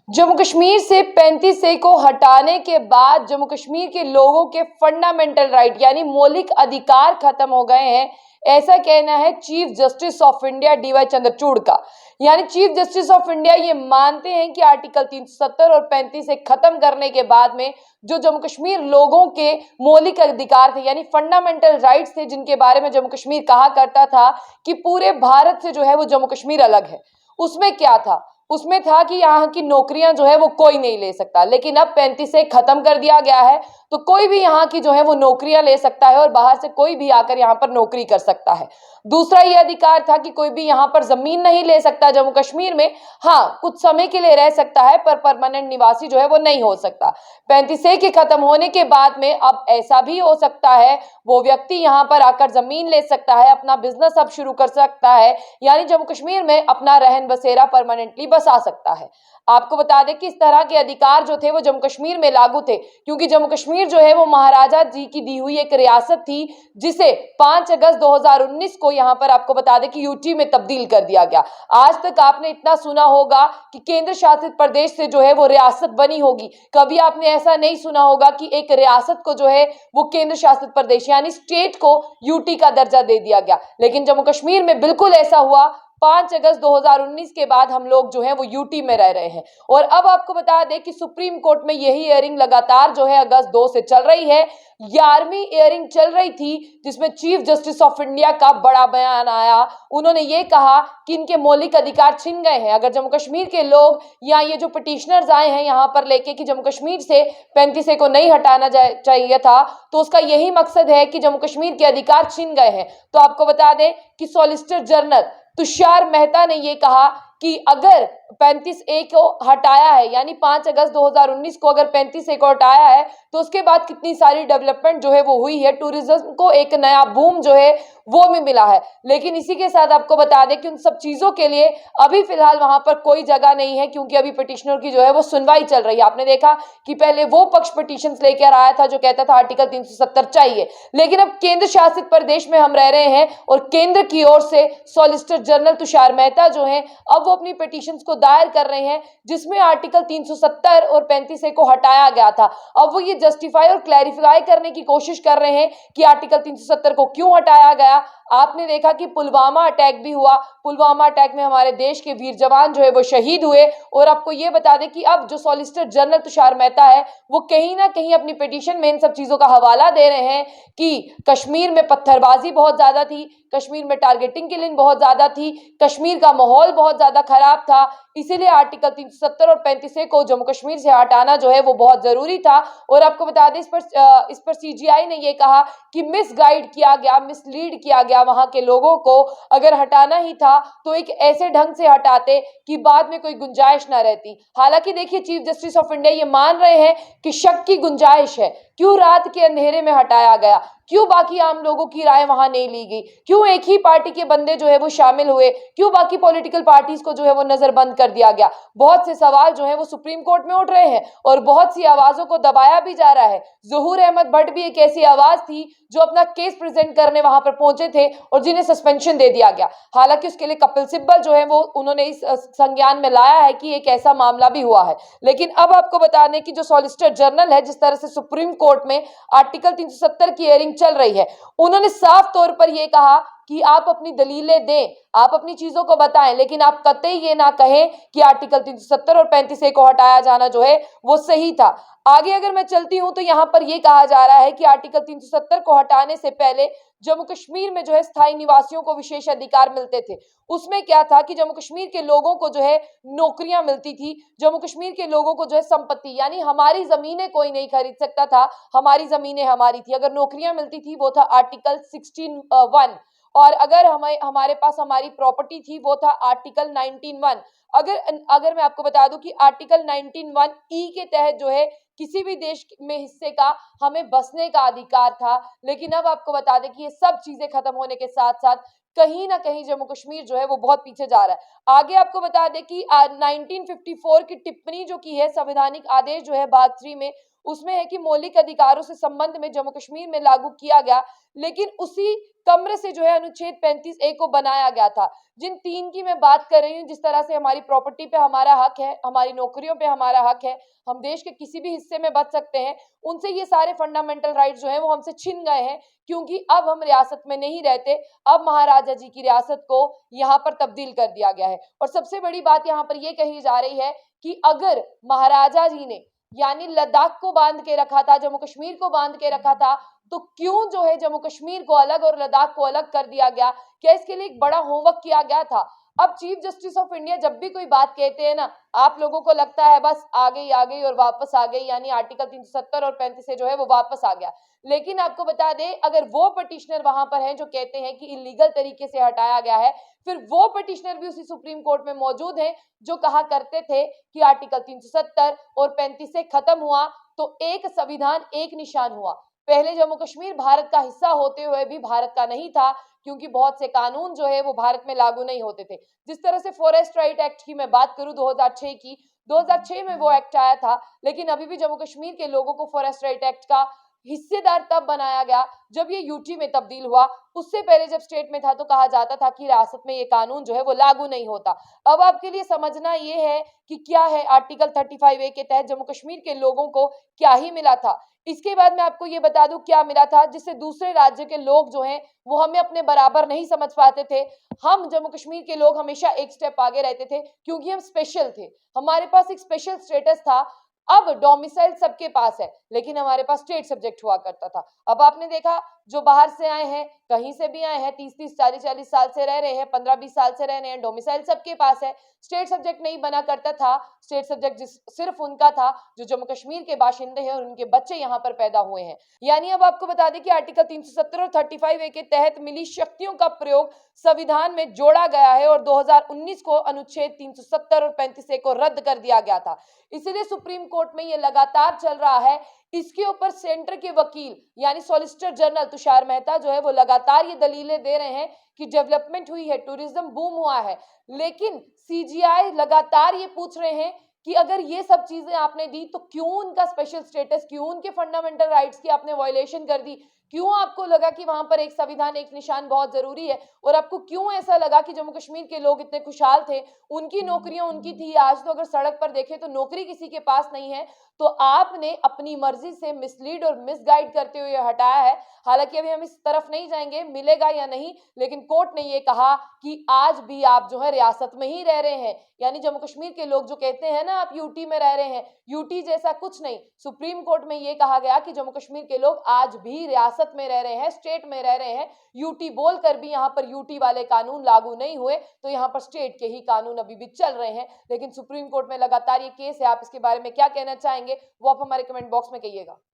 जम्मू कश्मीर से 35 ए को हटाने के बाद जम्मू कश्मीर के लोगों के फंडामेंटल राइट यानी मौलिक अधिकार खत्म हो गए हैं, ऐसा कहना है chief justice of India DY Chandrachud का। यानी चीफ जस्टिस ऑफ इंडिया ये मानते हैं कि आर्टिकल 370 और 35 ए खत्म करने के बाद में जो जम्मू कश्मीर लोगों के मौलिक अधिकार थे यानी फंडामेंटल राइट्स थे, जिनके बारे में जम्मू कश्मीर कहा करता था कि पूरे भारत से जो है वो जम्मू कश्मीर अलग है, उसमें क्या था? उसमें था कि यहाँ की नौकरियां जो है वो कोई नहीं ले सकता। लेकिन अब 35 से खत्म कर दिया गया है, तो कोई भी यहाँ की जो है वो नौकरियां ले सकता है और बाहर से कोई भी आकर यहाँ पर नौकरी कर सकता है। दूसरा ये अधिकार था कि कोई भी यहाँ पर जमीन नहीं ले सकता जम्मू कश्मीर में। हाँ, कुछ समय के लिए रह सकता है पर परमानेंट निवासी जो है वो नहीं हो सकता। 35 के खत्म होने के बाद में अब ऐसा भी हो सकता है, वो व्यक्ति यहाँ पर आकर जमीन ले सकता है, अपना बिजनेस अब शुरू कर सकता है, यानी जम्मू कश्मीर में अपना रहन बसेरा परमानेंटली बसा सकता है। आपको बता दें कि इस तरह के अधिकार जो थे वो जम्मू कश्मीर में लागू थे, क्योंकि जम्मू कश्मीर जो है वो महाराजा जी की दी हुई एक रियासत थी, जिसे 5 अगस्त 2019 को यहाँ पर आपको बता दें कि यूटी में तब्दील कर दिया गया। आज तक आपने इतना सुना होगा कि केंद्र शासित प्रदेश से जो है वो रियासत बनी होगी, कभी आपने ऐसा नहीं सुना होगा कि एक रियासत को जो है वो केंद्र शासित प्रदेश यानी स्टेट को यूटी का दर्जा दे दिया गया। लेकिन जम्मू कश्मीर में बिल्कुल ऐसा हुआ। 5 अगस्त 2019 के बाद हम लोग जो है वो यूटी में रह रहे हैं। और अब आपको बता दें कि सुप्रीम कोर्ट में यही हियरिंग लगातार जो है अगस्त 2 से चल रही है। 11वीं हियरिंग चल रही थी, जिसमें चीफ जस्टिस ऑफ इंडिया का बड़ा बयान आया। उन्होंने ये कहा कि इनके मौलिक अधिकार छिन गए हैं। अगर जम्मू कश्मीर के लोग या ये जो पिटिशनर्स आए हैं यहाँ पर लेके कि जम्मू कश्मीर से 35 को नहीं हटाना चाहिए था, तो उसका यही मकसद है कि जम्मू कश्मीर के अधिकार छिन गए हैं। तो आपको बता दें कि सॉलिसिटर जनरल तुषार मेहता ने यह कहा कि अगर 35 को हटाया है यानी 5 अगस्त 2019 को अगर 35 को हटाया है, तो उसके बाद कितनी सारी डेवलपमेंट जो है वो हुई है, टूरिज्म को एक नया बूम जो है वो भी मिला है। लेकिन इसी के साथ आपको बता दें कि उन सब चीजों के लिए अभी फिलहाल वहां पर कोई जगह नहीं है, क्योंकि अभी पिटिशनर की जो है वो सुनवाई चल रही है। आपने देखा कि पहले वो पक्ष पिटिशन लेकर आया था जो कहता था आर्टिकल 370 चाहिए, लेकिन अब केंद्र शासित प्रदेश में हम रह रहे हैं और केंद्र की ओर से सॉलिसिटर जनरल तुषार मेहता जो है अब वो अपनी पिटिशंस को दायर कर रहे हैं, जिसमें आर्टिकल 370 और 35 को हटाया गया था। अब वो ये जस्टिफाई और क्लैरिफाई करने की कोशिश कर रहे हैं कि आर्टिकल 370 को क्यों हटाया गया। आपने देखा कि पुलवामा अटैक भी हुआ, पुलवामा अटैक में हमारे देश के वीर जवान जो है वो शहीद हुए। और आपको ये बता दें कि अब जो सॉलिसिटर जनरल तुषार मेहता है वो कहीं ना कहीं अपनी पिटीशन में इन सब चीजों का हवाला दे रहे हैं कि कश्मीर में पत्थरबाजी बहुत ज्यादा थी, कश्मीर में टारगेटिंग किलिंग बहुत ज्यादा थी, कश्मीर का माहौल बहुत ज्यादा खराब था, इसीलिए आर्टिकल 370 और 35 को जम्मू कश्मीर से हटाना जो है वो बहुत जरूरी था। और आपको बता दें इस पर सीजीआई ने ये कहा कि मिसगाइड किया गया, मिसलीड किया गया वहां के लोगों को। अगर हटाना ही था तो एक ऐसे ढंग से हटाते कि बाद में कोई गुंजाइश ना रहती। हालांकि देखिए, चीफ जस्टिस ऑफ इंडिया ये मान रहे हैं कि शक की गुंजाइश है। क्यों रात के अंधेरे में हटाया गया, क्यों बाकी आम लोगों की राय वहां नहीं ली गई, क्यों एक ही पार्टी के बंदे जो है वो शामिल हुए, क्यों बाकी पॉलिटिकल पार्टीज को जो है वो नजरबंद कर दिया गया। बहुत से सवाल जो है वो सुप्रीम कोर्ट में उठ रहे हैं और बहुत सी आवाजों को दबाया भी जा रहा है। ज़हूर अहमद भट्ट भी एक ऐसी आवाज थी जो अपना केस प्रेजेंट करने वहां पर पहुंचे थे और जिन्हें सस्पेंशन दे दिया गया। हालांकि उसके लिए कपिल सिब्बल जो है वो उन्होंने इस संज्ञान में लाया है कि एक ऐसा मामला भी हुआ है। लेकिन अब आपको बता दें कि जो सॉलिसिटर जनरल है, जिस तरह से सुप्रीम कोर्ट में आर्टिकल 370 की हियरिंग चल रही है, उन्होंने साफ तौर पर यह कहा कि आप अपनी दलीलें दें, आप अपनी चीजों को बताएं, लेकिन आप कतई ये ना कहें कि आर्टिकल 370 और 35 को हटाया जाना जो है वो सही था। आगे अगर मैं चलती हूं तो यहां पर यह कहा जा रहा है कि आर्टिकल 370 को हटाने से पहले जम्मू कश्मीर में जो है स्थायी निवासियों को विशेष अधिकार मिलते थे। उसमें क्या था कि जम्मू कश्मीर के लोगों को जो है नौकरियां मिलती थी, जम्मू कश्मीर के लोगों को जो है संपत्ति यानी हमारी जमीनें कोई नहीं खरीद सकता था, हमारी जमीनें हमारी थी। अगर नौकरियां मिलती थी वो था आर्टिकल 16(1), और अगर हमारे पास हमारी प्रॉपर्टी थी वो था आर्टिकल 19(1). अगर मैं आपको बता दूं कि आर्टिकल 19(1)(e) के तहत जो है किसी भी देश में हिस्से का हमें बसने का अधिकार था। लेकिन अब आपको बता दें कि ये सब चीजें खत्म होने के साथ साथ कहीं ना कहीं जम्मू कश्मीर जो है वो बहुत पीछे जा रहा है। आगे आपको बता दें कि 1954 की टिप्पणी जो की है संवैधानिक आदेश जो है भाग 3 में, उसमें है कि मौलिक अधिकारों से संबंध में जम्मू कश्मीर में लागू किया गया, लेकिन उसी कम्र से जो है अनुच्छेद 35A को बनाया गया था। जिन 3 की मैं बात कर रही हूँ, जिस तरह से हमारी प्रॉपर्टी पे हमारा हक है, हमारी नौकरियों पे हमारा हक है, हम देश के किसी भी हिस्से में बच सकते हैं, उनसे ये सारे फंडामेंटल राइट्स जो हैं वो हमसे छिन गए हैं, क्योंकि अब हम रियासत में नहीं रहते, अब महाराजा जी की रियासत को यहाँ पर तब्दील कर दिया गया है। और सबसे बड़ी बात यहाँ पर ये कही जा रही है कि अगर महाराजा जी ने यानी लद्दाख को बांध के रखा था, जम्मू कश्मीर को बांध के रखा था, तो क्यों जो है जम्मू कश्मीर को अलग और लद्दाख को अलग कर दिया गया? क्या इसके लिए एक बड़ा होमवर्क किया गया था? अब चीफ जस्टिस ऑफ इंडिया जब भी कोई बात कहते हैं ना, आप लोगों को लगता है बस आ गई और वापस आ गई, यानी आर्टिकल 370 और 35 से जो है वो वापस आ गया। लेकिन आपको बता दें, अगर वो पिटिशनर वहां पर हैं जो कहते हैं कि इलीगल तरीके से हटाया गया है, फिर वो पिटिशनर भी उसी सुप्रीम कोर्ट में मौजूद हैं जो कहा करते थे कि आर्टिकल 370 और 35 से खत्म हुआ तो एक संविधान एक निशान हुआ। पहले जम्मू कश्मीर भारत का हिस्सा होते हुए भी भारत का नहीं था, क्योंकि बहुत से कानून जो है वो भारत में लागू नहीं होते थे। जिस तरह से फॉरेस्ट राइट एक्ट की मैं बात करूं 2006 की, 2006 में वो एक्ट आया था, लेकिन अभी भी जम्मू कश्मीर के लोगों को फॉरेस्ट राइट एक्ट का हिस्सेदार तब बनाया गया जब ये यूटी में तब्दील हुआ। उससे पहले जब स्टेट में था तो कहा जाता था कि रियासत में ये कानून जो है वो लागू नहीं होता। अब आपके लिए समझना ये है कि क्या है आर्टिकल 35A के तहत जम्मू कश्मीर के लोगों को क्या ही मिला था। इसके बाद मैं आपको ये बता दूं क्या मिला था, जिससे दूसरे राज्य के लोग जो हैं वो हमें अपने बराबर नहीं समझ पाते थे। हम जम्मू कश्मीर के लोग हमेशा एक स्टेप आगे रहते थे, क्योंकि हम स्पेशल थे, हमारे पास एक स्पेशल स्टेटस था। अब डोमिसाइल सबके पास है, लेकिन हमारे पास स्टेट सब्जेक्ट हुआ करता था। अब आपने देखा जो बाहर से आए हैं, कहीं से भी आए हैं, 30-30, 40-40 साल से रह रहे हैं, 15-20 साल से रह रहे हैं, डोमिसाइल सबके पास है। स्टेट सब्जेक्ट नहीं बना करता था, स्टेट सब्जेक्ट सिर्फ उनका था जो जम्मू कश्मीर के बाशिंदे हैं और उनके बच्चे यहाँ पर पैदा हुए हैं। यानी अब आपको बता दें कि आर्टिकल 370 और 35A के तहत मिली शक्तियों का प्रयोग संविधान में जोड़ा गया है और 2019 को अनुच्छेद 370 और 35A को रद्द कर दिया गया था। इसीलिए सुप्रीम कोर्ट में ये लगातार चल रहा है। इसके ऊपर सेंटर के वकील यानी सॉलिसिटर जनरल तुषार मेहता जो है वो लगातार ये दलीलें दे रहे हैं कि डेवलपमेंट हुई है, टूरिज्म बूम हुआ है, लेकिन सीजीआई लगातार ये पूछ रहे हैं कि अगर ये सब चीजें आपने दी तो क्यों उनका स्पेशल स्टेटस, क्यों उनके फंडामेंटल राइट्स की आपने वायलेशन कर दी, क्यों आपको लगा कि वहां पर एक संविधान एक निशान बहुत जरूरी है, और आपको क्यों ऐसा लगा कि जम्मू कश्मीर के लोग इतने खुशहाल थे, उनकी नौकरियां उनकी थी। आज तो अगर सड़क पर देखें तो नौकरी किसी के पास नहीं है, तो आपने अपनी मर्जी से मिसलीड और मिसगाइड करते हुए हटाया है। हालांकि अभी हम इस तरफ नहीं जाएंगे मिलेगा या नहीं, लेकिन कोर्ट ने ये कहा कि आज भी आप जो है रियासत में ही रह रहे हैं। यानी जम्मू कश्मीर के लोग जो कहते हैं ना आप यूटी में रह रहे हैं, यूटी जैसा कुछ नहीं। सुप्रीम कोर्ट में ये कहा गया कि जम्मू कश्मीर के लोग आज भी रियासत में रह रहे हैं, स्टेट में रह रहे हैं। यूटी बोलकर भी यहाँ पर यूटी वाले कानून लागू नहीं हुए, तो यहाँ पर स्टेट के ही कानून अभी भी चल रहे हैं। लेकिन सुप्रीम कोर्ट में लगातार ये केस है। आप इसके बारे में क्या कहना चाहेंगे वो आप हमारे कमेंट बॉक्स में कहिएगा।